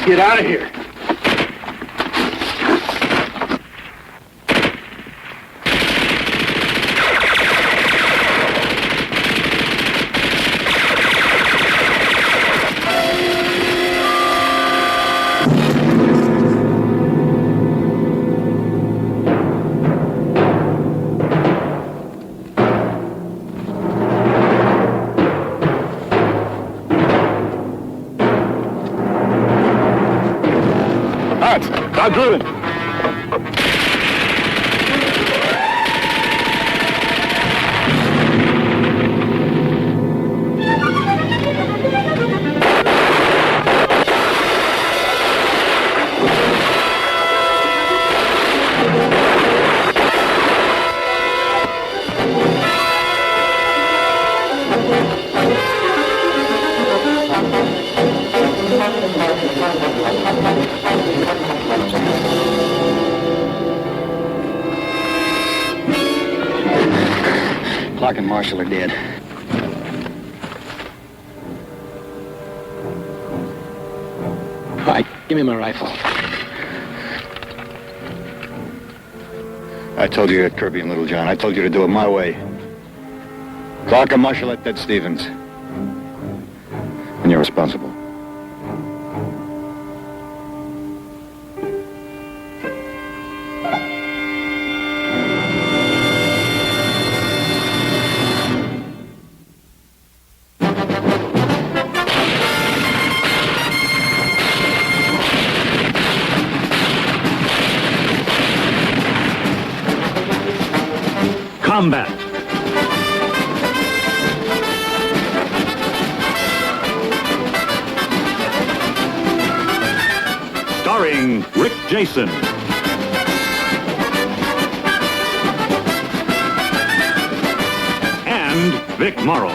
get out of here. Stop drilling. Clark and Marshall are dead. All right, give me my rifle. I told you to Kirby and Littlejohn. I told you to do it my way. Clark and Marshall at Ted Stevens. And you're responsible. Combate. Starring Rick Jason. And Vic Morrow.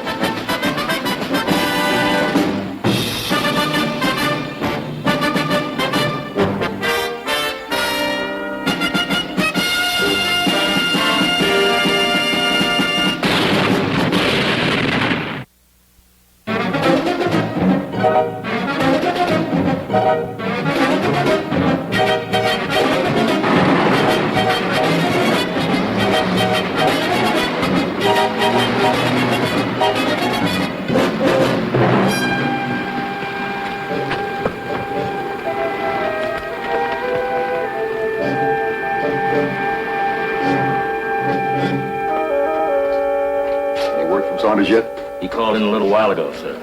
Saunders yet? He called in a little while ago, sir.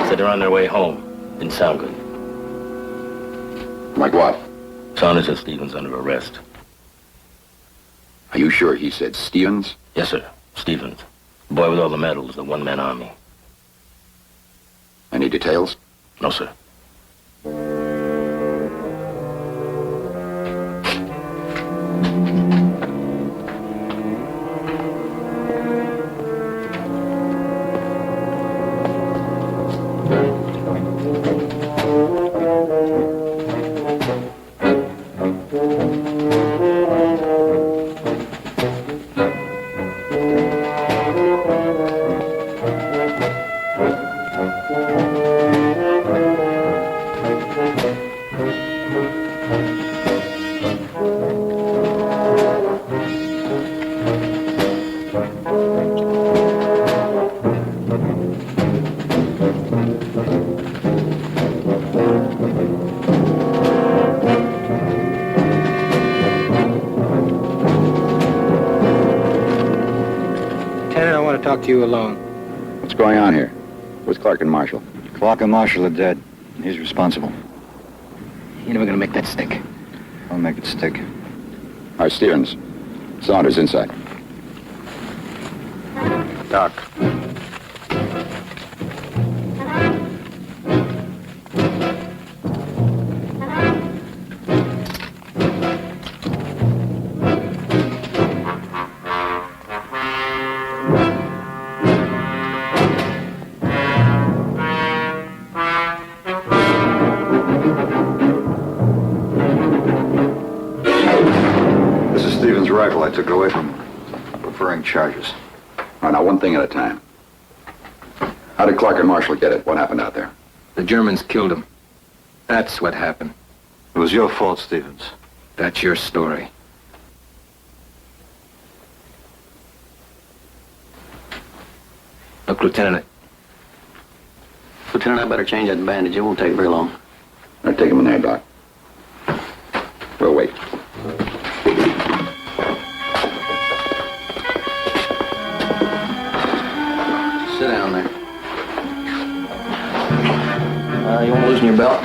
Said they're on their way home. Didn't sound good. Like what? Saunders and Stevens under arrest. Are you sure he said Stevens? Yes, sir. Stevens. The boy with all the medals, the one-man army. Any details? No, sir. Talk to you alone. What's going on here? Where's Clark and Marshall? Clark and Marshall are dead. He's responsible. You're never gonna make that stick. I'll make it stick. All right, Stevens. Saunders inside. Doc. Rifle. I took it away from him. Preferring charges. All right, now one thing at a time. How did Clark and Marshall get it? What happened out there? The Germans killed him. That's what happened. It was your fault, Stevens. That's your story. Look, Lieutenant. Lieutenant, I better change that bandage. It won't take very long. All right, take him in there, Doc. We'll wait. Sit down there. You want to loosen your belt?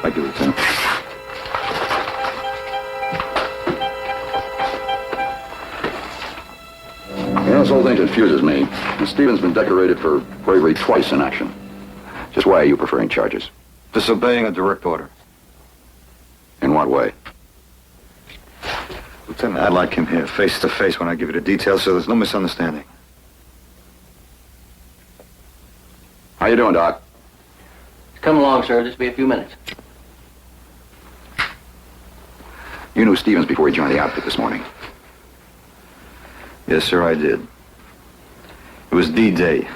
Thank you, Lieutenant. You know, this whole thing confuses me. Stevens been decorated for bravery twice in action. Just why are you preferring charges? Disobeying a direct order. In what way? Lieutenant, I'd like him here, face to face, when I give you the details, so there's no misunderstanding. How you doing, Doc? Come along, sir. This will be a few minutes. You knew Stevens before he joined the outfit this morning. Yes, sir, I did. It was D-Day.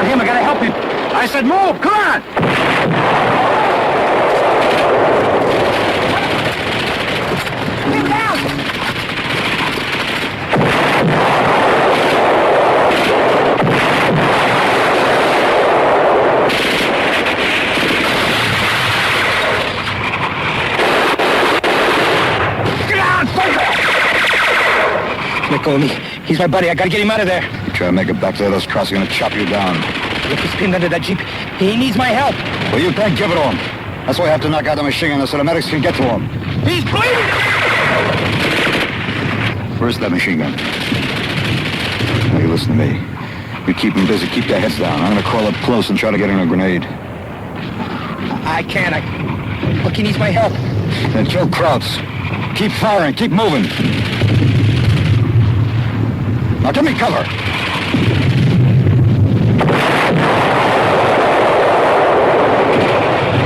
about him. I gotta help him. I said move. Come on. Get down! Get down! Let go of me. He's my buddy. I gotta get him out of there. You try to make it back there, those crowds are gonna chop you down. Look, he's pinned under that Jeep. He needs my help. Well, you can't give it to him. That's why I have to knock out the machine gun so the medics can get to him. He's bleeding! Where's that machine gun? Now, you listen to me. You keep them busy. Keep their heads down. I'm gonna crawl up close and try to get in a grenade. I can't. Look, he needs my help. Then kill Krauts. Keep firing. Keep moving. Now give me cover.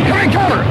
Give me cover.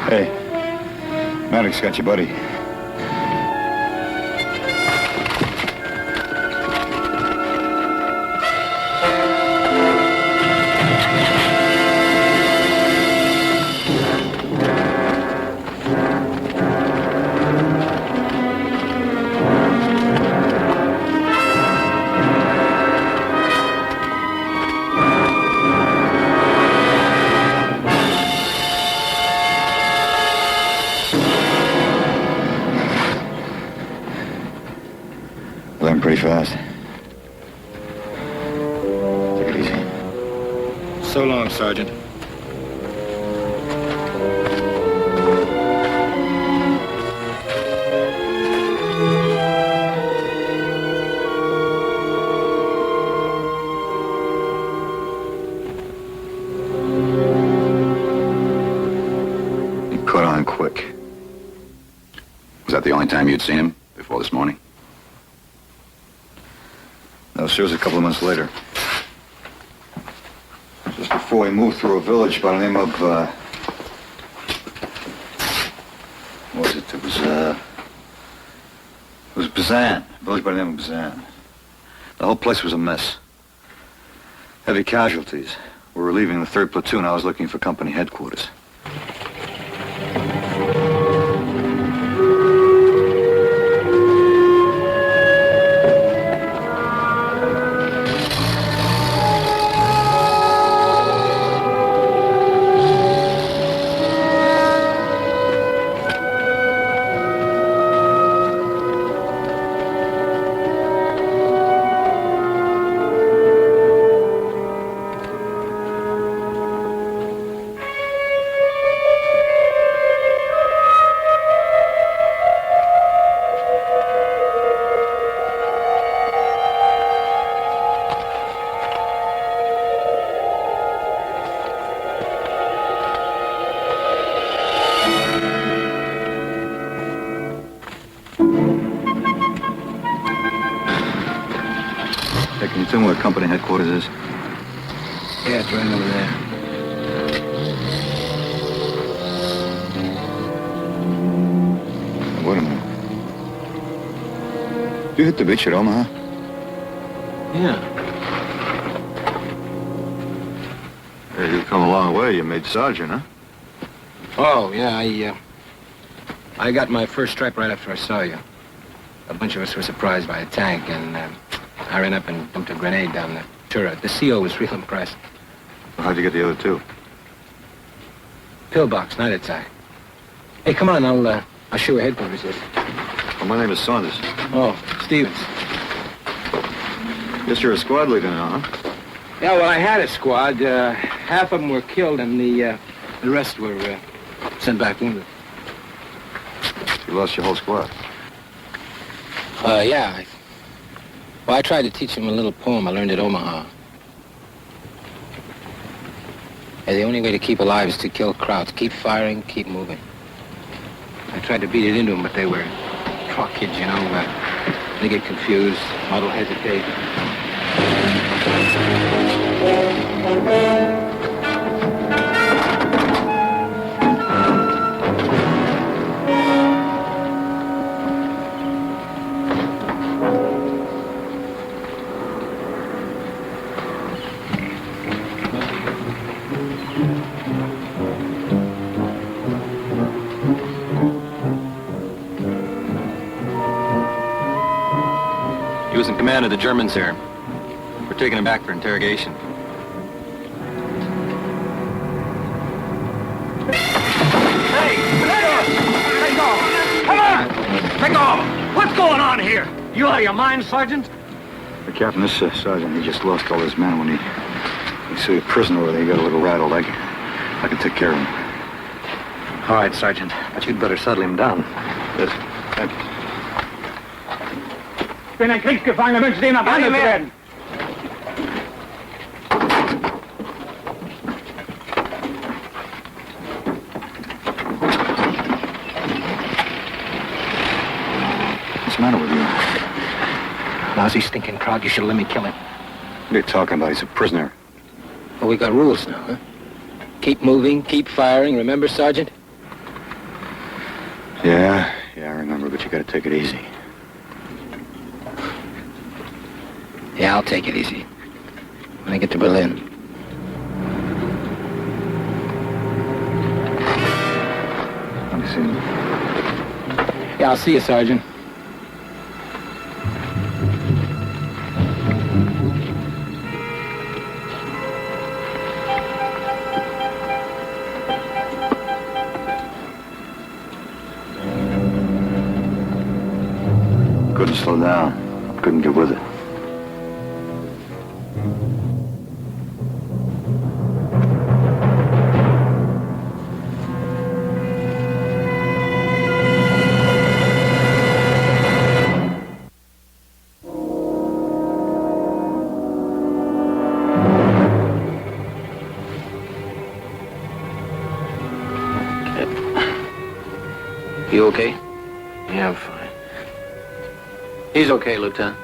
Hey, Maddox got you, buddy. Learned pretty fast. Take it easy. So long, Sergeant. He caught on quick. Was that the only time you'd seen him before this morning? No, sir, it was a couple of months later. Just before we moved through a village by the name of, what was it? It was Bazan. A village by the name of Bazan. The whole place was a mess. Heavy casualties. We were leaving the 3rd platoon. I was looking for company headquarters. Hey, can you tell me where company headquarters is? Yeah, it's right over there. Wait a minute. You hit the beach at Omaha? Yeah. Hey, you've come a long way. You made sergeant, huh? Oh, yeah, I got my first stripe right after I saw you. A bunch of us were surprised by a tank, and I ran up and dumped a grenade down the turret. The CO was real impressed. Well, how'd you get the other two? Pillbox, night attack. Hey, come on, I'll show you headquarters here. Well, my name is Saunders. Oh, Stevens. Guess you're a squad leader now, huh? Yeah, well, I had a squad. Half of them were killed, and the rest were sent back wounded. You lost your whole squad. Yeah. Well, I tried to teach him a little poem I learned at Omaha. Yeah, the only way to keep alive is to kill crowds. Keep firing, keep moving. I tried to beat it into them, but they were truck kids, you know. They get confused, muddle, hesitate. He was in command of the Germans there. We're taking him back for interrogation. Take off! What's going on here? You out of your mind, Sergeant? The captain, this sergeant, he just lost all his men when he see a prisoner over there. He got a little rattled. I can take care of him. All right, Sergeant, but you'd better settle him down. Yes, thank you. Ich bin ein Kriegsgefangener, wünsche dir nach Hause zu werden. What's the matter with you? Lousy, stinking crowd. You should let me kill him. What are you talking about? He's a prisoner. Well, we got rules now, huh? Keep moving, keep firing. Remember, Sergeant? Yeah, I remember, but you gotta take it easy. Yeah, I'll take it easy. When I get to Berlin. Let me see him. Yeah, I'll see you, Sergeant. Couldn't slow down. Couldn't get with it. You okay? Yeah, I'm fine. He's okay, Lieutenant.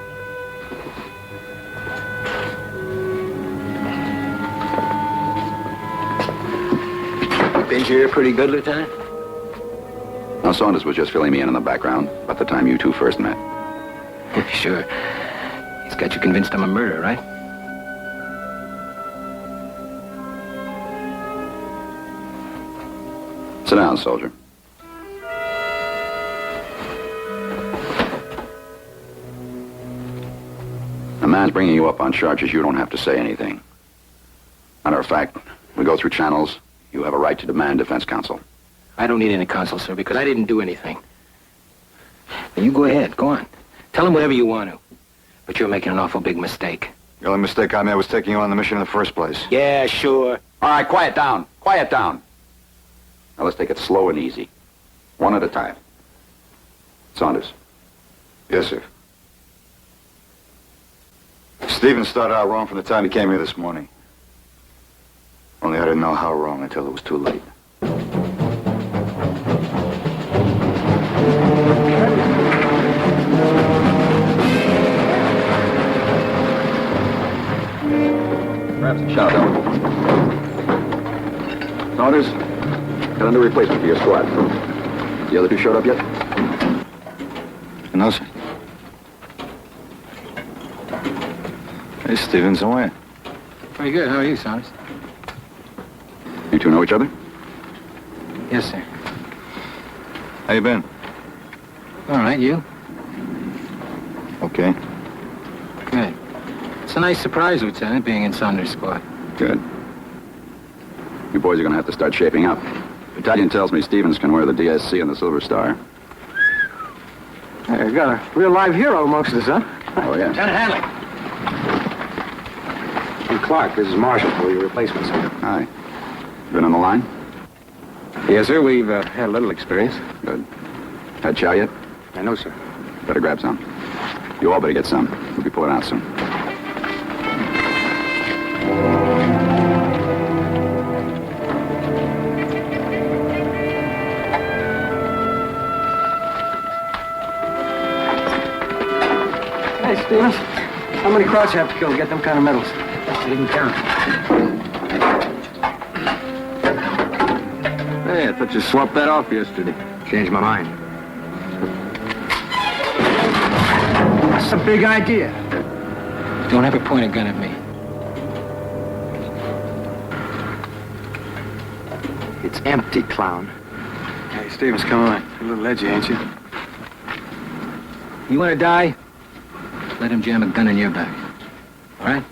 Been here pretty good, Lieutenant? Now, Saunders was just filling me in on the background about the time you two first met. Sure. He's got you convinced I'm a murderer, right? Sit down, soldier. A man's bringing you up on charges. You don't have to say anything. Matter of fact, we go through channels. You have a right to demand defense counsel. I don't need any counsel, sir, because I didn't do anything. Now, you go ahead. Go on. Tell him whatever you want to. But you're making an awful big mistake. The only mistake I made was taking you on the mission in the first place. Yeah, sure. All right, quiet down. Quiet down. Now, let's take it slow and easy. One at a time. Saunders. Yes, sir. Stevens started out wrong from the time he came here this morning. Only I didn't know how wrong until it was too late. Perhaps a shout out. Saunders, got a new replacement for your squad. The other two showed up yet? No, sir. Hey, Stevens, how are you? Very good. How are you, Saunders? You two know each other? Yes, sir. How you been? All right, you? Okay. Good. It's a nice surprise, Lieutenant, being in Saunders' squad. Good. You boys are going to have to start shaping up. Battalion tells me Stevens can wear the DSC and the Silver Star. Hey, you got a real live hero amongst us, huh? Oh, yeah. Lieutenant Hanley. I'm Clark. This is Marshall for your replacement, sir. Hi. Been on the line? Yes, sir. We've had a little experience. Good. Had chow yet? I know, sir. Better grab some. You all better get some. We'll be pulling out soon. Hey, Stevens. How many Krauts you have to kill to get them kind of medals? I didn't count. Hey, I thought you swapped that off yesterday. Changed my mind. That's a big idea. Don't ever point a gun at me. It's empty, clown. Hey, Stevens, come on. You're a little edgy, ain't you? You want to die? Let him jam a gun in your back. All right?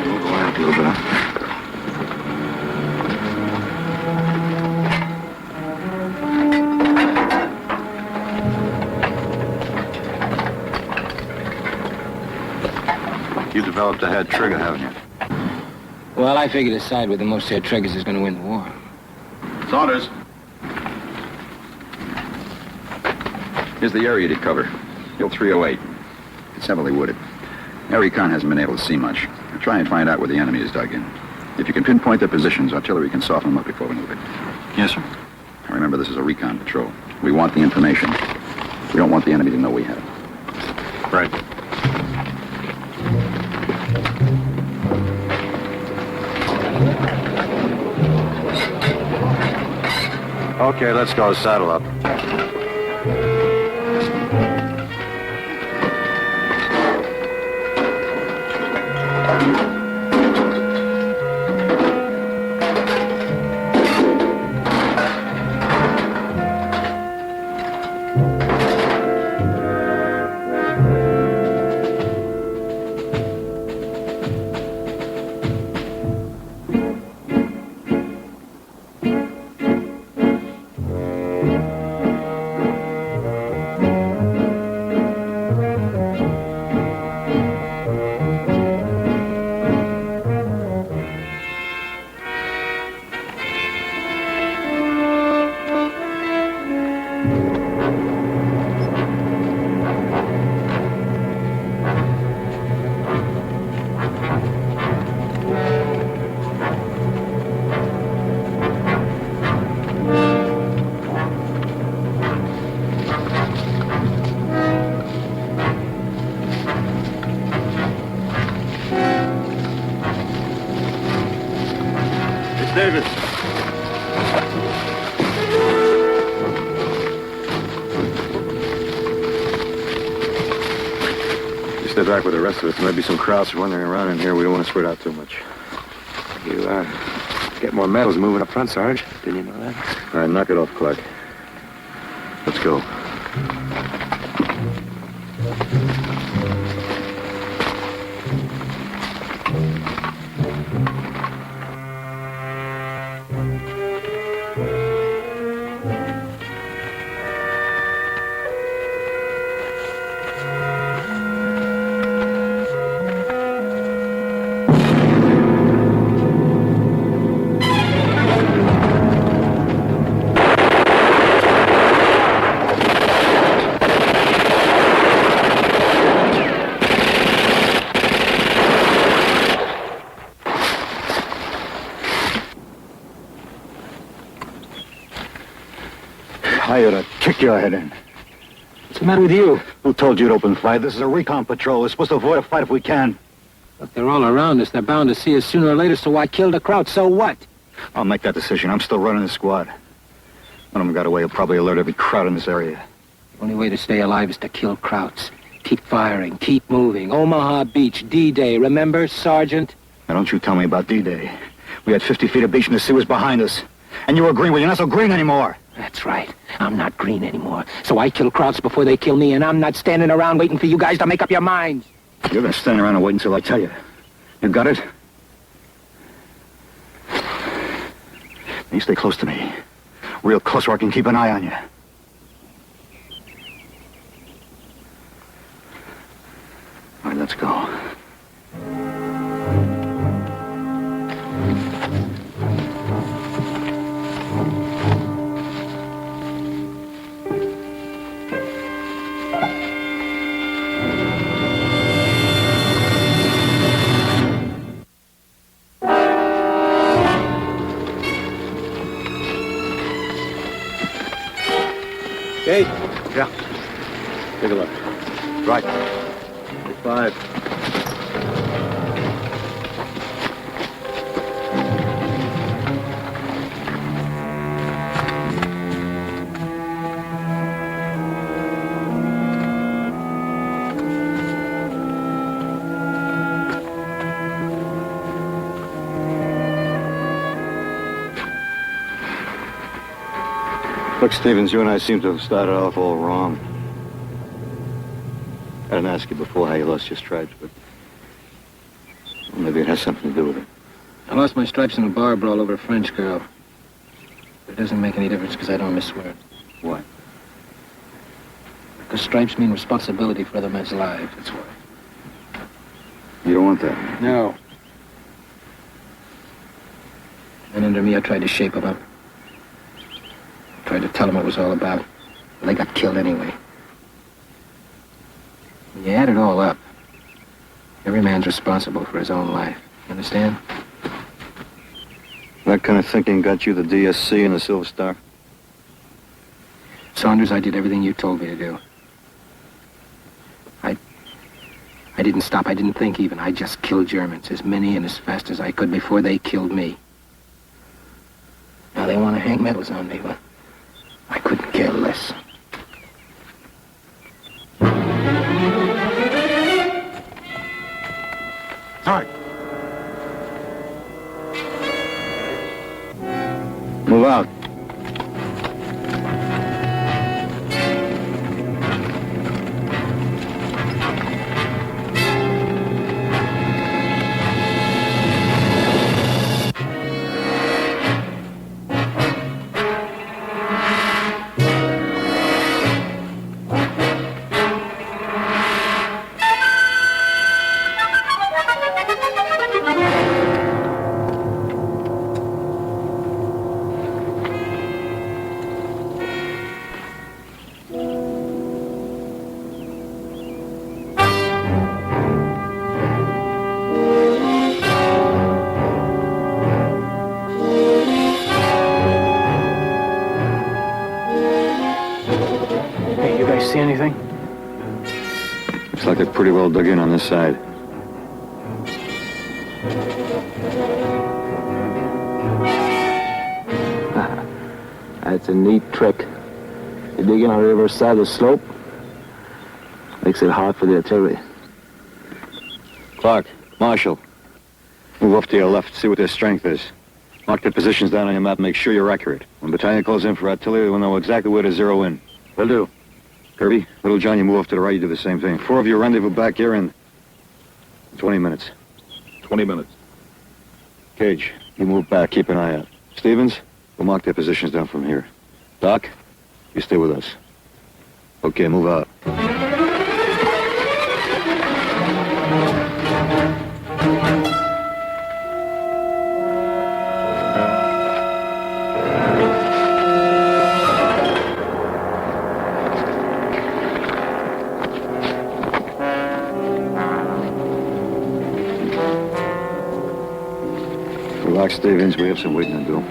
Move around a little bit. You developed a head trigger, haven't you? Well, I figure the side with the most head triggers is going to win the war. Saunders. Here's the area to cover. Hill 308. It's heavily wooded. Air recon hasn't been able to see much. Try and find out where the enemy is dug in. If you can pinpoint their positions, artillery can soften them up before we move it. Yes, sir. Now remember, this is a recon patrol. We want the information. We don't want the enemy to know we have it. Right. Okay, let's go. Saddle up. Davis. You stay back with the rest of us. There might be some Krauts wandering around in here. We don't want to spread out too much. You, get more medals moving up front, Sarge. Didn't you know that? All right, knock it off, Clark. Let's go. I ought to kick your head in. What's the matter with you? Who told you to open fire? This is a recon patrol. We're supposed to avoid a fight if we can. Look, they're all around us. They're bound to see us sooner or later, so I killed a crowd. So what? I'll make that decision. I'm still running the squad. One of them got away. He'll probably alert every crowd in this area. Only way to stay alive is to kill Krauts. Keep firing, keep moving. Omaha Beach, D-Day, remember, Sergeant? Now don't you tell me about D-Day. We had 50 feet of beach and the sea was behind us. And you were green, well, you're not so green anymore. That's right. I'm not green anymore. So I kill Krauts before they kill me, and I'm not standing around waiting for you guys to make up your minds. You're gonna stand around and wait until I tell you. You got it? You stay close to me. Real close where I can keep an eye on you. All right, let's go. Kate, Yeah. take a look. Right. 5. Look, Stevens, you and I seem to have started off all wrong. I didn't ask you before how you lost your stripes, but maybe it has something to do with it. I lost my stripes in a bar brawl over a French girl. But it doesn't make any difference because I don't miss swear. Why? Because stripes mean responsibility for other men's lives, that's why. You don't want that. No. And under me, I tried to shape them up. Tried to tell them what it was all about. But they got killed anyway. When you add it all up, every man's responsible for his own life. You understand? That kind of thinking got you the DSC and the Silver Star? Saunders, I did everything you told me to do. I didn't stop. I didn't think even. I just killed Germans, as many and as fast as I could before they killed me. Now they want to hang medals on me, but I couldn't care less. All right. Move out. Hey, you guys see anything? Looks like they're pretty well dug in on this side. That's a neat trick. You dig in on the reverse side of the slope, makes it hard for the artillery. Clark, Marshall, move off to your left, see what their strength is. Mark the positions down on your map and make sure you're accurate. When battalion calls in for artillery, we'll know exactly where to zero in. Will do. Kirby, Little John, you move off to the right, you do the same thing. 4 of you rendezvous back here in 20 minutes. 20 minutes. Cage, you move back, keep an eye out. Stevens, we'll mark their positions down from here. Doc, you stay with us. Okay, move out. Relax, Stevens, we have some waiting to do.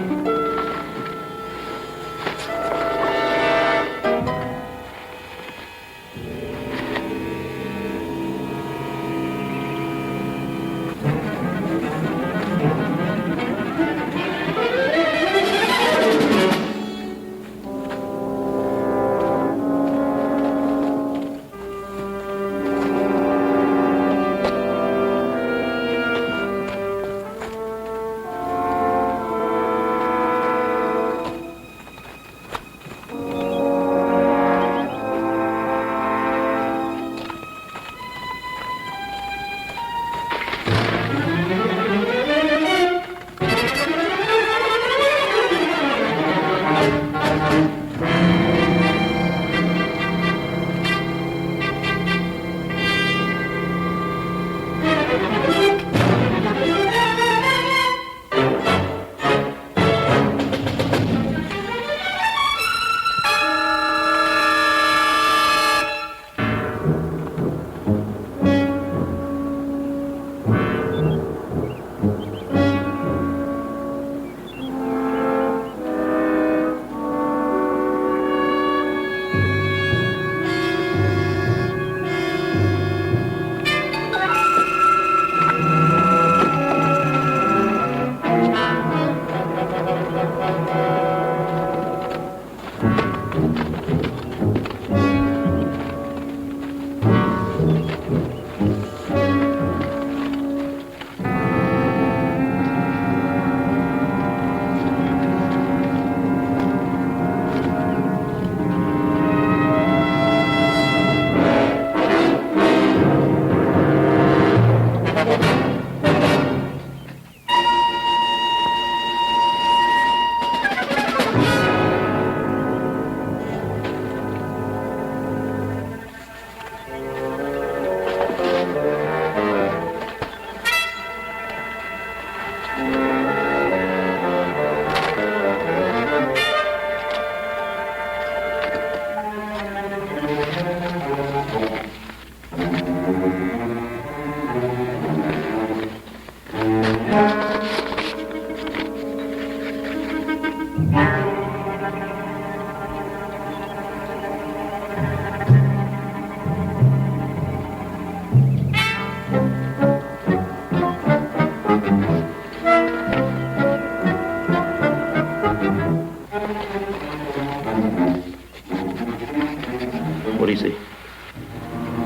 What do you see?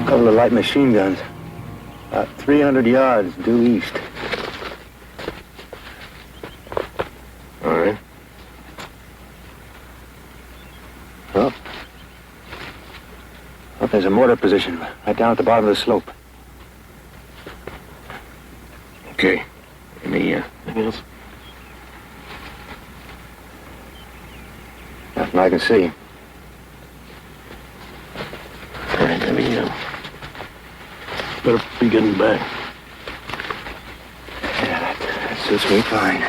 A couple of light machine guns. About 300 yards due east. All right. Well, there's a mortar position right down at the bottom of the slope. Okay. Anything else? Nothing I can see. All right, better be getting back. Yeah, that suits me fine.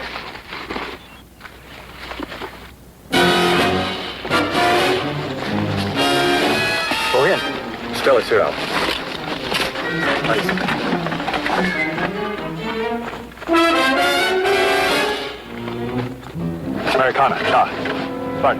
Go in. Stella Cyril. Americana, shot. Spark.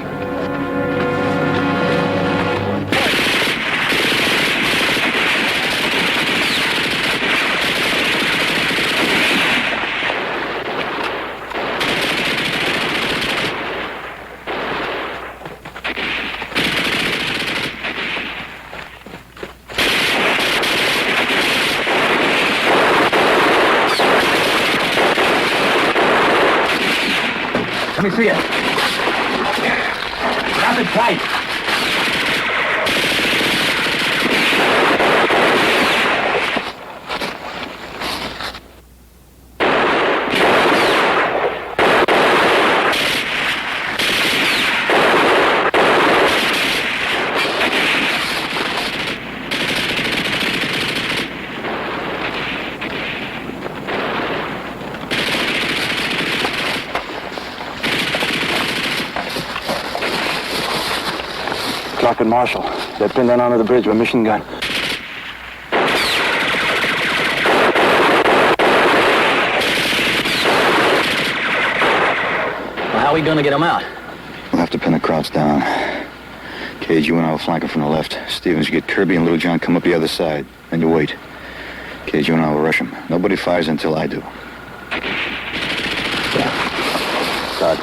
Let me see it. Grab it tight. Clark and Marshall. They're pinned down onto the bridge with a machine gun. Well, how are we going to get them out? We'll have to pin the Krauts down. Cage, you and I will flank them from the left. Stevens, you get Kirby and Little John come up the other side. Then you wait. Cage, you and I will rush them. Nobody fires until I do. Start.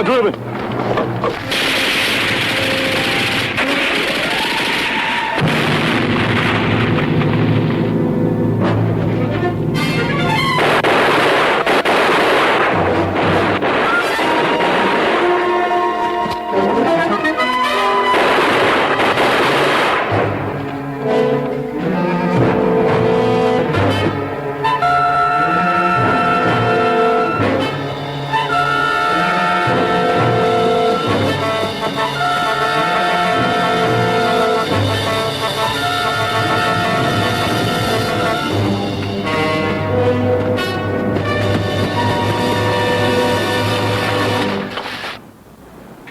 drüben.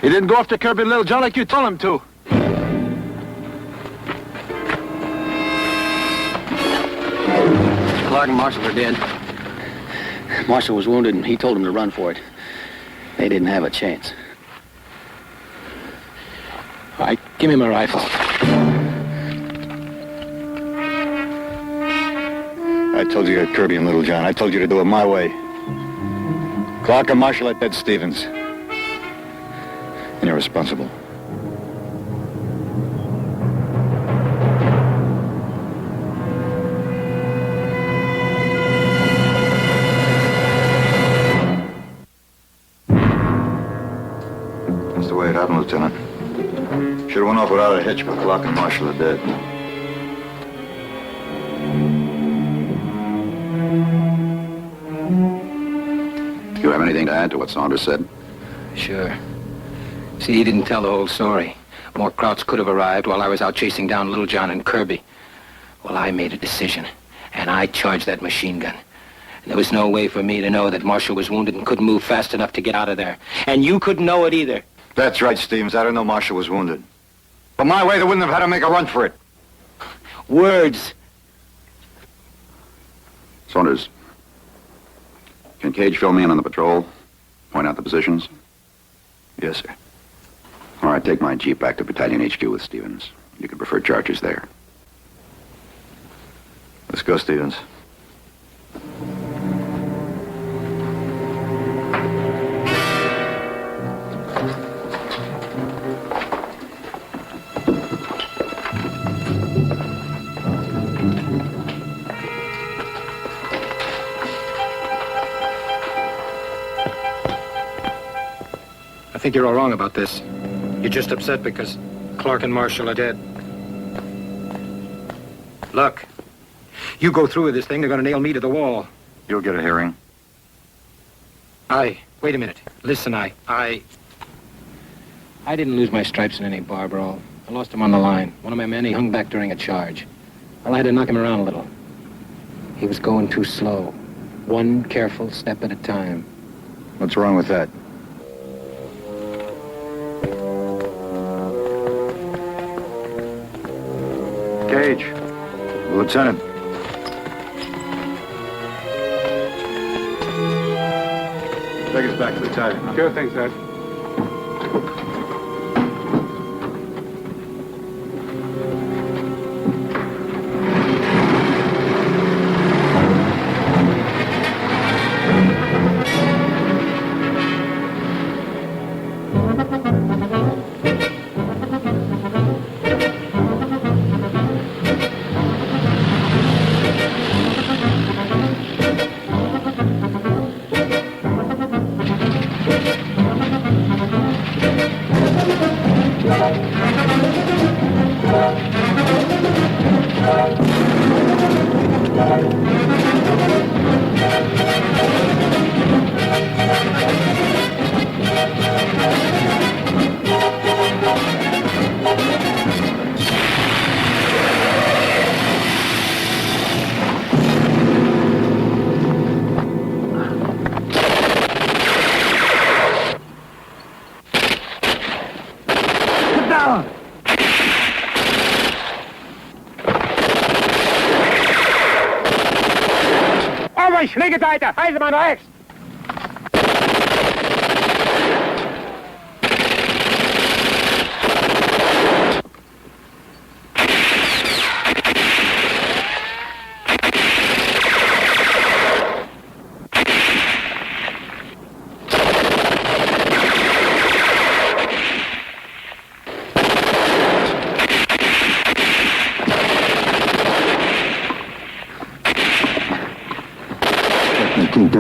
He didn't go after Kirby and Little John like you told him to. Clark and Marshall are dead. Marshall was wounded, and he told him to run for it. They didn't have a chance. All right, give me my rifle. I told you you had Kirby and Little John. I told you to do it my way. Clark and Marshall at Dead Stevens. And you're responsible. That's the way it happened, Lieutenant. Should have went off without a hitch, but Clark and Marshall are dead. You have anything to add to what Saunders said? Sure. See, he didn't tell the whole story. More Krauts could have arrived while I was out chasing down Little John and Kirby. Well, I made a decision, and I charged that machine gun. And there was no way for me to know that Marshall was wounded and couldn't move fast enough to get out of there. And you couldn't know it either. That's right, Stevens. I didn't know Marshall was wounded. But my way, they wouldn't have had to make a run for it. Words. Saunders, can Cage fill me in on the patrol? Point out the positions? Yes, sir. All right, take my Jeep back to Battalion HQ with Stevens. You can prefer charges there. Let's go, Stevens. I think you're all wrong about this. You're just upset because Clark and Marshall are dead. Look, you go through with this thing, they're going to nail me to the wall. You'll get a hearing. Wait a minute. Listen, I didn't lose my stripes in any bar brawl. I lost them on the line. One of my men, he hung back during a charge. Well, I had to knock him around a little. He was going too slow. One careful step at a time. What's wrong with that? Cage. Lieutenant. Take us back to the battalion. Sure thing, sir. Linke Seite, Eisenbahn rechts!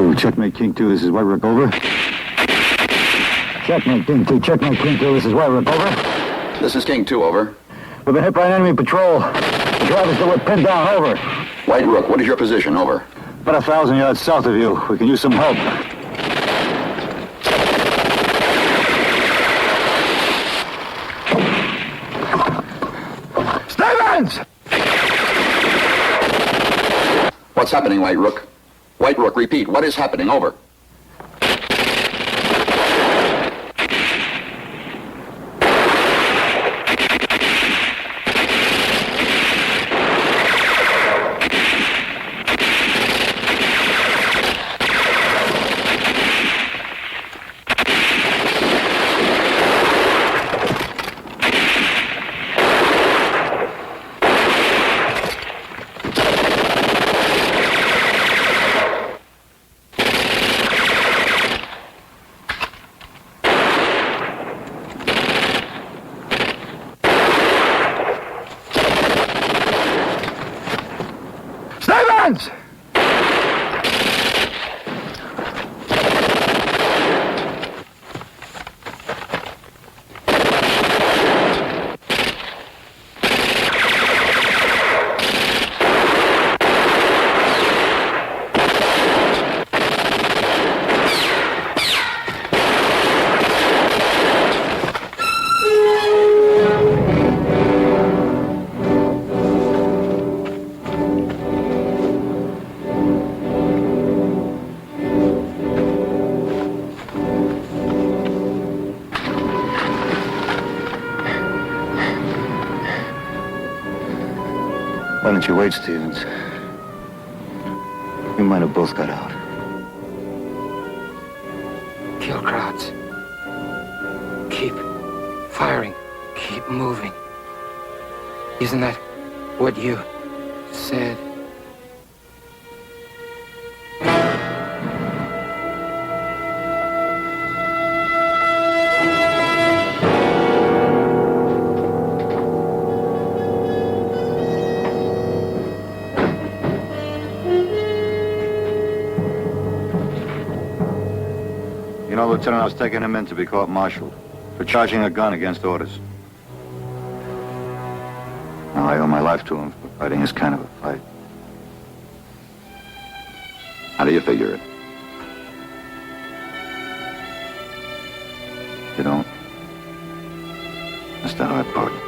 2. Checkmate, King 2. This is White Rook, over. Checkmate, King 2. Checkmate, King 2. This is White Rook, over. This is King 2, over. We've been hit by an enemy patrol. The drivers that were pinned down, over. White Rook, what is your position, over? About 1,000 yards south of you. We can use some help. Stevens! What's happening, White Rook? White Rook, repeat, what is happening, over? Stevens! Why don't you wait, Stevens? We might have both got out. Kill crowds. Keep firing. Keep moving. Isn't that what you said? You know, Lieutenant, I was taking him in to be court-martialed for charging a gun against orders. Now I owe my life to him for fighting this kind of a fight. How do you figure it? You don't? That's not how I put it.